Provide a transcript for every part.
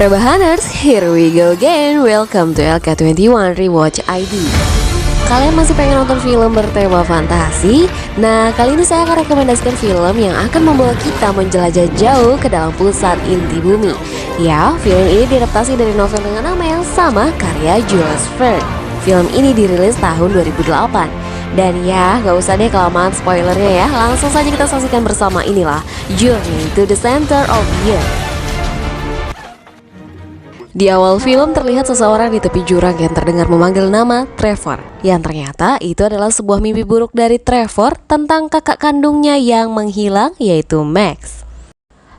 Rebahaners, here we go again. Welcome to LK21 Rewatch ID. Kalian masih pengen nonton film bertema fantasi? Nah, kali ini saya akan rekomendasikan film yang akan membawa kita menjelajah jauh ke dalam pusat inti bumi. Ya, film ini diadaptasi dari novel dengan nama yang sama karya Jules Verne. Film ini dirilis tahun 2008. Dan ya, gak usah deh kelamaan spoilernya ya. Langsung saja kita saksikan bersama, inilah Journey to the Center of the Earth. Di awal film terlihat seseorang di tepi jurang yang terdengar memanggil nama Trevor. Yang ternyata itu adalah sebuah mimpi buruk dari Trevor tentang kakak kandungnya yang menghilang, yaitu Max.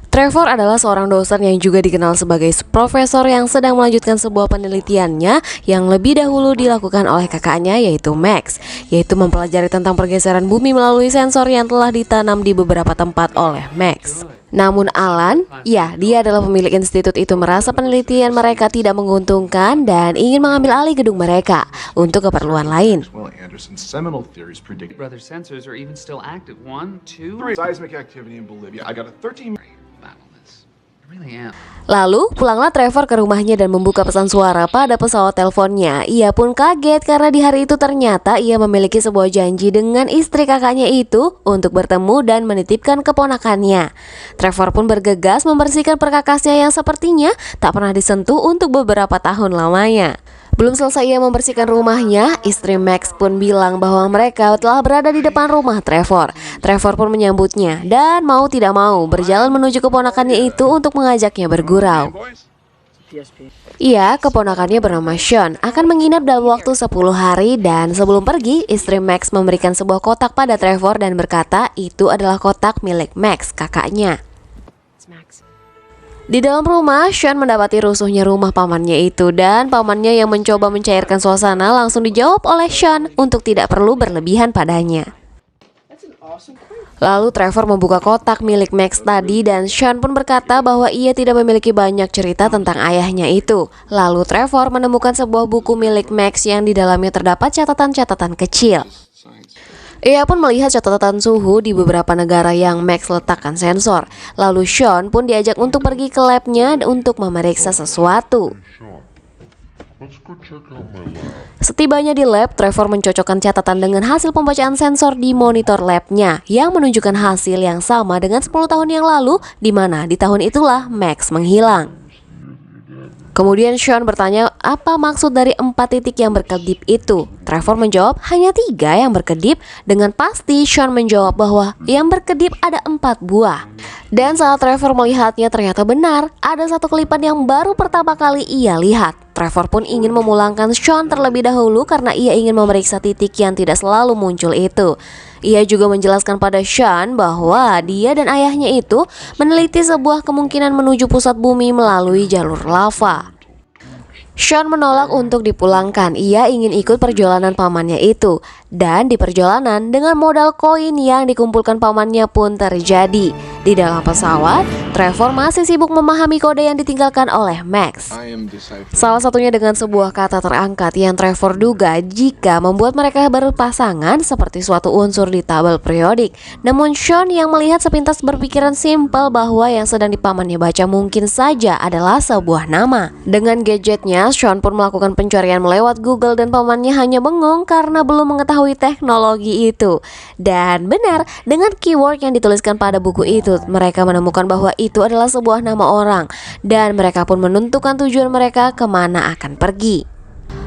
Trevor adalah seorang dosen yang juga dikenal sebagai profesor yang sedang melanjutkan sebuah penelitiannya yang lebih dahulu dilakukan oleh kakaknya, yaitu Max, yaitu mempelajari tentang pergeseran bumi melalui sensor yang telah ditanam di beberapa tempat oleh Max. Namun Alan, ya dia adalah pemilik institut itu, merasa penelitian mereka tidak menguntungkan dan ingin mengambil alih gedung mereka untuk keperluan lain. Lalu pulanglah Trevor ke rumahnya dan membuka pesan suara pada pesawat teleponnya. Ia pun kaget karena di hari itu ternyata ia memiliki sebuah janji dengan istri kakaknya itu untuk bertemu dan menitipkan keponakannya. Trevor pun bergegas membersihkan perkakasnya yang sepertinya tak pernah disentuh untuk beberapa tahun lamanya. Belum selesai ia membersihkan rumahnya, istri Max pun bilang bahwa mereka telah berada di depan rumah Trevor. Trevor pun menyambutnya dan mau tidak mau berjalan menuju keponakannya itu untuk mengajaknya bergurau. Ia, keponakannya bernama Sean, akan menginap dalam waktu 10 hari dan sebelum pergi, istri Max memberikan sebuah kotak pada Trevor dan berkata itu adalah kotak milik Max, kakaknya. Di dalam rumah, Sean mendapati rusuhnya rumah pamannya itu dan pamannya yang mencoba mencairkan suasana langsung dijawab oleh Sean untuk tidak perlu berlebihan padanya. Lalu Trevor membuka kotak milik Max tadi dan Sean pun berkata bahwa ia tidak memiliki banyak cerita tentang ayahnya itu. Lalu Trevor menemukan sebuah buku milik Max yang di dalamnya terdapat catatan-catatan kecil. Ia pun melihat catatan suhu di beberapa negara yang Max letakkan sensor. Lalu Sean pun diajak untuk pergi ke labnya untuk memeriksa sesuatu. Setibanya di lab, Trevor mencocokkan catatan dengan hasil pembacaan sensor di monitor labnya yang menunjukkan hasil yang sama dengan 10 tahun yang lalu, di mana di tahun itulah Max menghilang. Kemudian Sean bertanya apa maksud dari 4 titik yang berkedip itu. Trevor menjawab hanya 3 yang berkedip. Dengan pasti Sean menjawab bahwa yang berkedip ada 4 buah. Dan saat Trevor melihatnya ternyata benar, ada satu kelipan yang baru pertama kali ia lihat. Trevor pun ingin memulangkan Sean terlebih dahulu karena ia ingin memeriksa titik yang tidak selalu muncul itu. Ia juga menjelaskan pada Sean bahwa dia dan ayahnya itu meneliti sebuah kemungkinan menuju pusat bumi melalui jalur lava. Sean menolak untuk dipulangkan. Ia ingin ikut perjalanan pamannya itu. Dan di perjalanan dengan modal koin yang dikumpulkan pamannya pun terjadi. Di dalam pesawat, Trevor masih sibuk memahami kode yang ditinggalkan oleh Max. Salah satunya dengan sebuah kata terangkat yang Trevor duga jika membuat mereka berpasangan seperti suatu unsur di tabel periodik. Namun Sean yang melihat sepintas berpikiran simpel bahwa yang sedang pamannya baca mungkin saja adalah sebuah nama. Dengan gadgetnya, Sean pun melakukan pencarian melewat Google dan pamannya hanya bengong karena belum mengetahui teknologi itu. Dan benar, dengan keyword yang dituliskan pada buku itu, mereka menemukan bahwa itu adalah sebuah nama orang. Dan mereka pun menentukan tujuan mereka kemana akan pergi.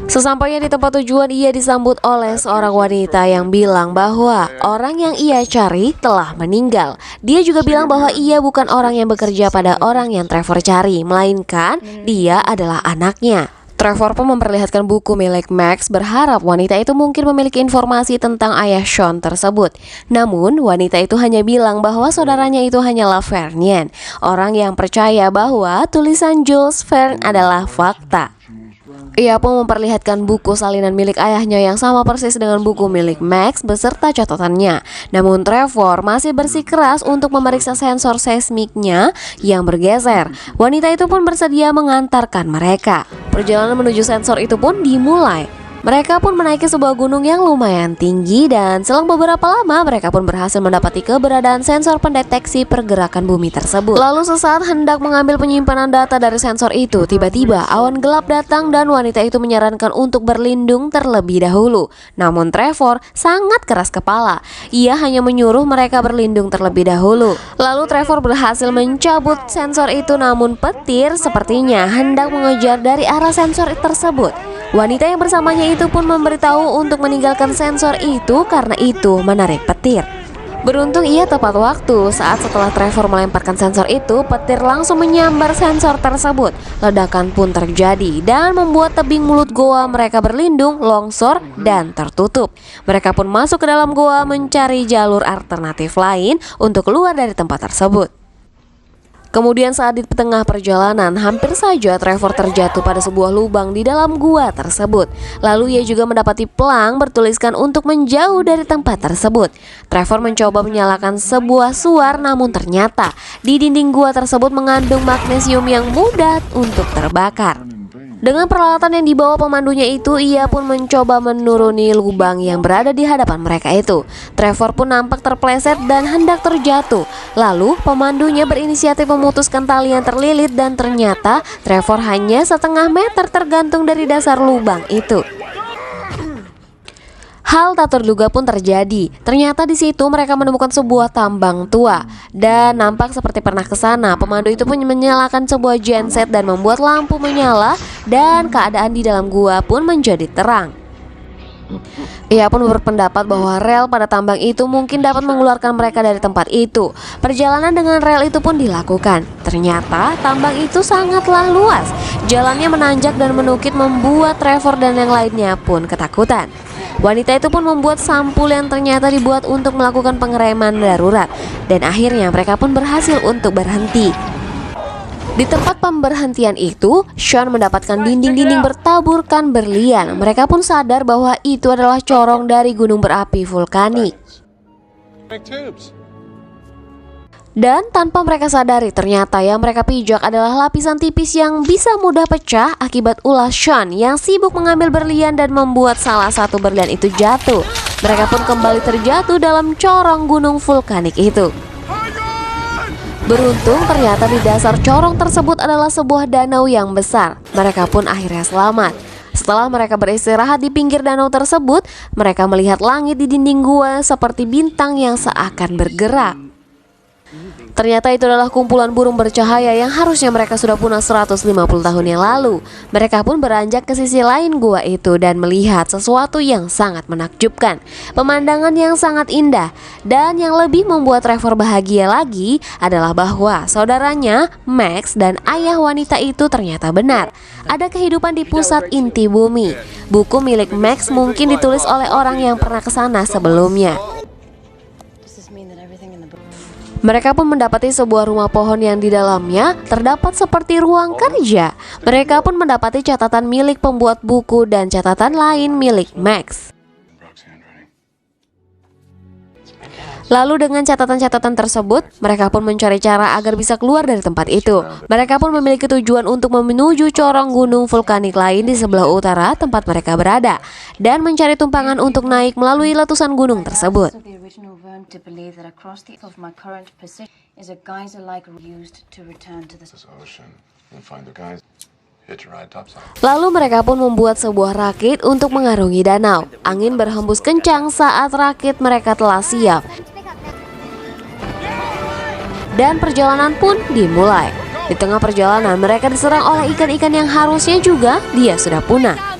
Sesampainya di tempat tujuan, ia disambut oleh seorang wanita yang bilang bahwa orang yang ia cari telah meninggal. Dia juga bilang bahwa ia bukan orang yang bekerja pada orang yang Trevor cari, melainkan dia adalah anaknya. Trevor pun memperlihatkan buku milik Max, berharap wanita itu mungkin memiliki informasi tentang ayah Sean tersebut. Namun wanita itu hanya bilang bahwa saudaranya itu hanyalah Vernian, orang yang percaya bahwa tulisan Jules Verne adalah fakta. Ia pun memperlihatkan buku salinan milik ayahnya yang sama persis dengan buku milik Max beserta catatannya. Namun Trevor masih bersikeras untuk memeriksa sensor seismiknya yang bergeser. Wanita itu pun bersedia mengantarkan mereka. Perjalanan menuju sensor itu pun dimulai. Mereka pun menaiki sebuah gunung yang lumayan tinggi dan selang beberapa lama mereka pun berhasil mendapati keberadaan sensor pendeteksi pergerakan bumi tersebut. Lalu sesaat hendak mengambil penyimpanan data dari sensor itu, tiba-tiba awan gelap datang dan wanita itu menyarankan untuk berlindung terlebih dahulu. Namun Trevor sangat keras kepala. Ia hanya menyuruh mereka berlindung terlebih dahulu. Lalu Trevor berhasil mencabut sensor itu, namun petir sepertinya hendak mengejar dari arah sensor tersebut. Wanita yang bersamanya itu pun memberitahu untuk meninggalkan sensor itu karena itu menarik petir. Beruntung ia tepat waktu saat setelah Trevor melemparkan sensor itu, petir langsung menyambar sensor tersebut. Ledakan pun terjadi dan membuat tebing mulut goa mereka berlindung, longsor, dan tertutup. Mereka pun masuk ke dalam goa mencari jalur alternatif lain untuk keluar dari tempat tersebut. Kemudian saat di tengah perjalanan, hampir saja Trevor terjatuh pada sebuah lubang di dalam gua tersebut. Lalu ia juga mendapati pelang bertuliskan untuk menjauh dari tempat tersebut. Trevor mencoba menyalakan sebuah suar, namun ternyata di dinding gua tersebut mengandung magnesium yang mudah untuk terbakar. Dengan peralatan yang dibawa pemandunya itu, ia pun mencoba menuruni lubang yang berada di hadapan mereka itu. Trevor pun nampak terpleset dan hendak terjatuh. Lalu pemandunya berinisiatif memutuskan tali yang terlilit dan ternyata Trevor hanya setengah meter tergantung dari dasar lubang itu. Hal tak terduga pun terjadi. Ternyata di situ mereka menemukan sebuah tambang tua dan nampak seperti pernah ke sana. Pemandu itu pun menyalakan sebuah genset dan membuat lampu menyala dan keadaan di dalam gua pun menjadi terang. Ia pun berpendapat bahwa rel pada tambang itu mungkin dapat mengeluarkan mereka dari tempat itu. Perjalanan dengan rel itu pun dilakukan. Ternyata tambang itu sangatlah luas. Jalannya menanjak dan menukik membuat Trevor dan yang lainnya pun ketakutan. Wanita itu pun membuat sampul yang ternyata dibuat untuk melakukan pengereman darurat. Dan akhirnya mereka pun berhasil untuk berhenti. Di tempat pemberhentian itu, Sean mendapatkan dinding-dinding bertaburkan berlian. Mereka pun sadar bahwa itu adalah corong dari gunung berapi vulkanik. Dan tanpa mereka sadari, ternyata yang mereka pijak adalah lapisan tipis yang bisa mudah pecah akibat ulah Sean yang sibuk mengambil berlian dan membuat salah satu berlian itu jatuh. Mereka pun kembali terjatuh dalam corong gunung vulkanik itu. Beruntung ternyata di dasar corong tersebut adalah sebuah danau yang besar. Mereka pun akhirnya selamat. Setelah mereka beristirahat di pinggir danau tersebut, mereka melihat langit di dinding gua seperti bintang yang seakan bergerak. Ternyata itu adalah kumpulan burung bercahaya yang harusnya mereka sudah punah 150 tahun yang lalu. Mereka pun beranjak ke sisi lain gua itu dan melihat sesuatu yang sangat menakjubkan. Pemandangan yang sangat indah. Dan yang lebih membuat Trevor bahagia lagi adalah bahwa saudaranya, Max, dan ayah wanita itu ternyata benar. Ada kehidupan di pusat inti bumi. Buku milik Max mungkin ditulis oleh orang yang pernah ke sana sebelumnya. Mereka pun mendapati sebuah rumah pohon yang di dalamnya terdapat seperti ruang kerja. Mereka pun mendapati catatan milik pembuat buku dan catatan lain milik Max. Lalu dengan catatan-catatan tersebut, mereka pun mencari cara agar bisa keluar dari tempat itu. Mereka pun memiliki tujuan untuk menuju corong gunung vulkanik lain di sebelah utara tempat mereka berada dan mencari tumpangan untuk naik melalui letusan gunung tersebut. Lalu mereka pun membuat sebuah rakit untuk mengarungi danau. Angin berhembus kencang saat rakit mereka telah siap. Dan perjalanan pun dimulai. Di tengah perjalanan mereka diserang oleh ikan-ikan yang harusnya juga dia sudah punah.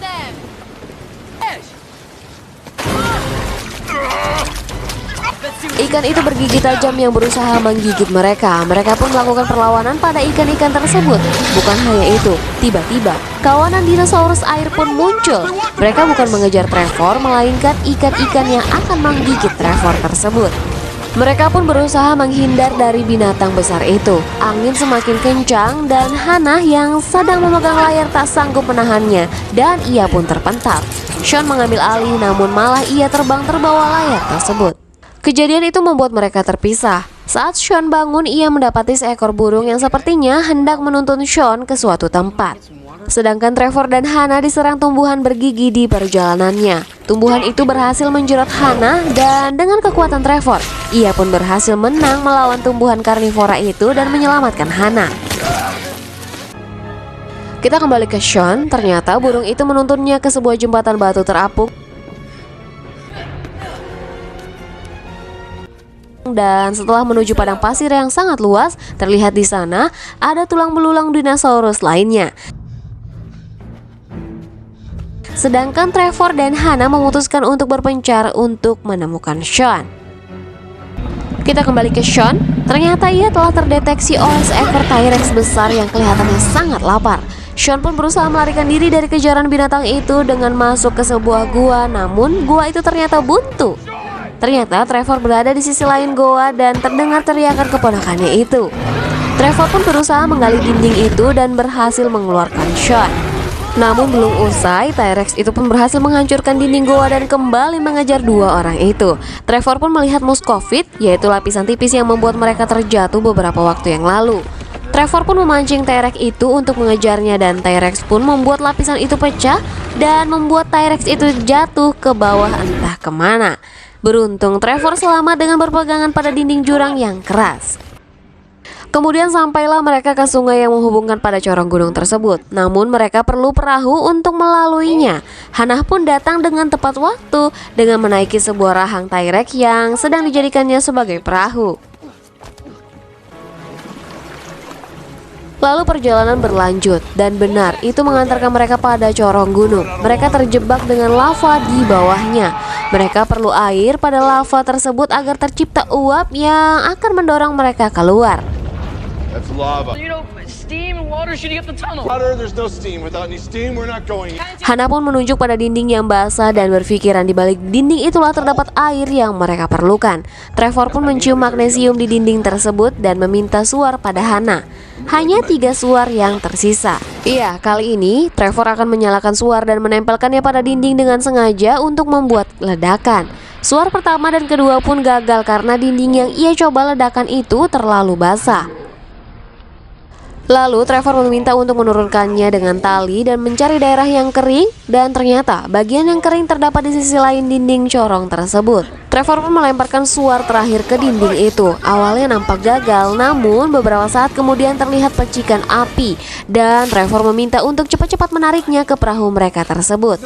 Ikan itu bergigi tajam yang berusaha menggigit mereka. Mereka pun melakukan perlawanan pada ikan-ikan tersebut. Bukan hanya itu, tiba-tiba kawanan dinosaurus air pun muncul. Mereka bukan mengejar Trevor, melainkan ikan-ikan yang akan menggigit Trevor tersebut. Mereka pun berusaha menghindar dari binatang besar itu. Angin semakin kencang dan Hannah yang sedang memegang layar tak sanggup menahannya dan ia pun terpental. Sean mengambil alih namun malah ia terbang terbawa layar tersebut. Kejadian itu membuat mereka terpisah. Saat Sean bangun, ia mendapati seekor burung yang sepertinya hendak menuntun Sean ke suatu tempat. Sedangkan Trevor dan Hana diserang tumbuhan bergigi di perjalanannya. Tumbuhan itu berhasil menjerat Hana dan dengan kekuatan Trevor, ia pun berhasil menang melawan tumbuhan karnivora itu dan menyelamatkan Hana. Kita kembali ke Sean, ternyata burung itu menuntunnya ke sebuah jembatan batu terapung. Dan setelah menuju padang pasir yang sangat luas, terlihat di sana ada tulang belulang dinosaurus lainnya. Sedangkan Trevor dan Hana memutuskan untuk berpencar untuk menemukan Sean. Kita kembali ke Sean, ternyata ia telah terdeteksi oleh seekor T-Rex besar yang kelihatannya sangat lapar. Sean pun berusaha melarikan diri dari kejaran binatang itu dengan masuk ke sebuah gua, namun gua itu ternyata buntu. Ternyata Trevor berada di sisi lain goa dan terdengar teriakan keponakannya itu. Trevor pun berusaha menggali dinding itu dan berhasil mengeluarkan Sean. Namun belum usai, T-Rex itu pun berhasil menghancurkan dinding goa dan kembali mengejar dua orang itu. Trevor pun melihat muskovit, yaitu lapisan tipis yang membuat mereka terjatuh beberapa waktu yang lalu. Trevor pun memancing T-Rex itu untuk mengejarnya dan T-Rex pun membuat lapisan itu pecah dan membuat T-Rex itu jatuh ke bawah entah kemana. Beruntung Trevor selamat dengan berpegangan pada dinding jurang yang keras. Kemudian sampailah mereka ke sungai yang menghubungkan pada corong gunung tersebut. Namun mereka perlu perahu untuk melaluinya. Hana pun datang dengan tepat waktu dengan menaiki sebuah rahang T-Rex yang sedang dijadikannya sebagai perahu. Lalu perjalanan berlanjut dan benar itu mengantarkan mereka pada corong gunung. Mereka terjebak dengan lava di bawahnya. Mereka perlu air pada lava tersebut agar tercipta uap yang akan mendorong mereka keluar. That's lava. Steam and water shooting up the tunnel. Water, there's no steam. Without any steam, we're not going. Hana pun menunjuk pada dinding yang basah dan berpikiran di balik dinding itulah terdapat air yang mereka perlukan. Trevor pun mencium magnesium di dinding tersebut dan meminta suar pada Hana. Hanya 3 suar yang tersisa. Iya, kali ini Trevor akan menyalakan suar dan menempelkannya pada dinding dengan sengaja untuk membuat ledakan. Suar pertama dan kedua pun gagal karena dinding yang ia coba ledakan itu terlalu basah. Lalu Trevor meminta untuk menurunkannya dengan tali dan mencari daerah yang kering, dan ternyata bagian yang kering terdapat di sisi lain dinding corong tersebut. Trevor pun melemparkan suar terakhir ke dinding itu. Awalnya nampak gagal, namun beberapa saat kemudian terlihat percikan api dan Trevor meminta untuk cepat-cepat menariknya ke perahu mereka tersebut.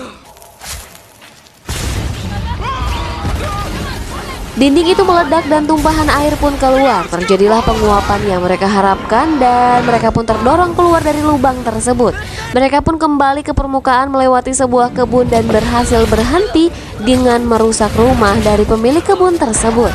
Dinding itu meledak dan tumpahan air pun keluar. Terjadilah penguapan yang mereka harapkan dan mereka pun terdorong keluar dari lubang tersebut. Mereka pun kembali ke permukaan melewati sebuah kebun dan berhasil berhenti dengan merusak rumah dari pemilik kebun tersebut.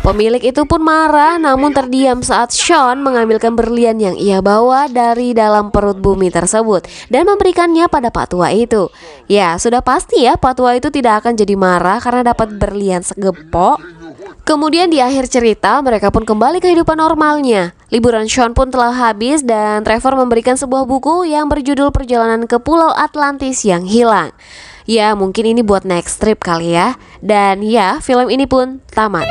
Pemilik itu pun marah namun terdiam saat Sean mengambilkan berlian yang ia bawa dari dalam perut bumi tersebut dan memberikannya pada Pak Tua itu. Ya, sudah pasti ya Pak Tua itu tidak akan jadi marah karena dapat berlian segepok. Kemudian di akhir cerita mereka pun kembali ke kehidupan normalnya. Liburan Sean pun telah habis dan Trevor memberikan sebuah buku yang berjudul Perjalanan ke Pulau Atlantis yang Hilang. Ya, mungkin ini buat next trip kali ya. Dan ya, film ini pun tamat.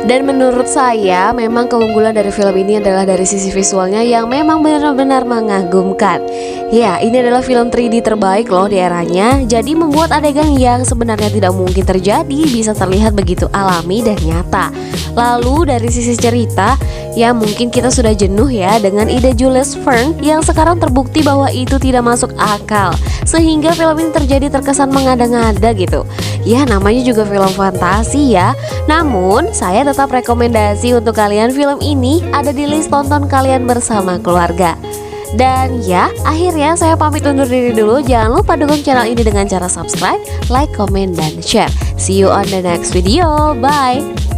Dan menurut saya memang keunggulan dari film ini adalah dari sisi visualnya yang memang benar-benar mengagumkan. Ya, ini adalah film 3D terbaik loh di eranya. Jadi membuat adegan yang sebenarnya tidak mungkin terjadi bisa terlihat begitu alami dan nyata. Lalu dari sisi cerita, ya mungkin kita sudah jenuh ya dengan ide Jules Verne yang sekarang terbukti bahwa itu tidak masuk akal, sehingga film ini terjadi terkesan mengada-ngada gitu. Ya namanya juga film fantasi ya. Namun saya tetap rekomendasi untuk kalian film ini ada di list tonton kalian bersama keluarga. Dan ya, akhirnya saya pamit undur diri dulu. Jangan lupa dukung channel ini dengan cara subscribe, like, comment, dan share. See you on the next video. Bye.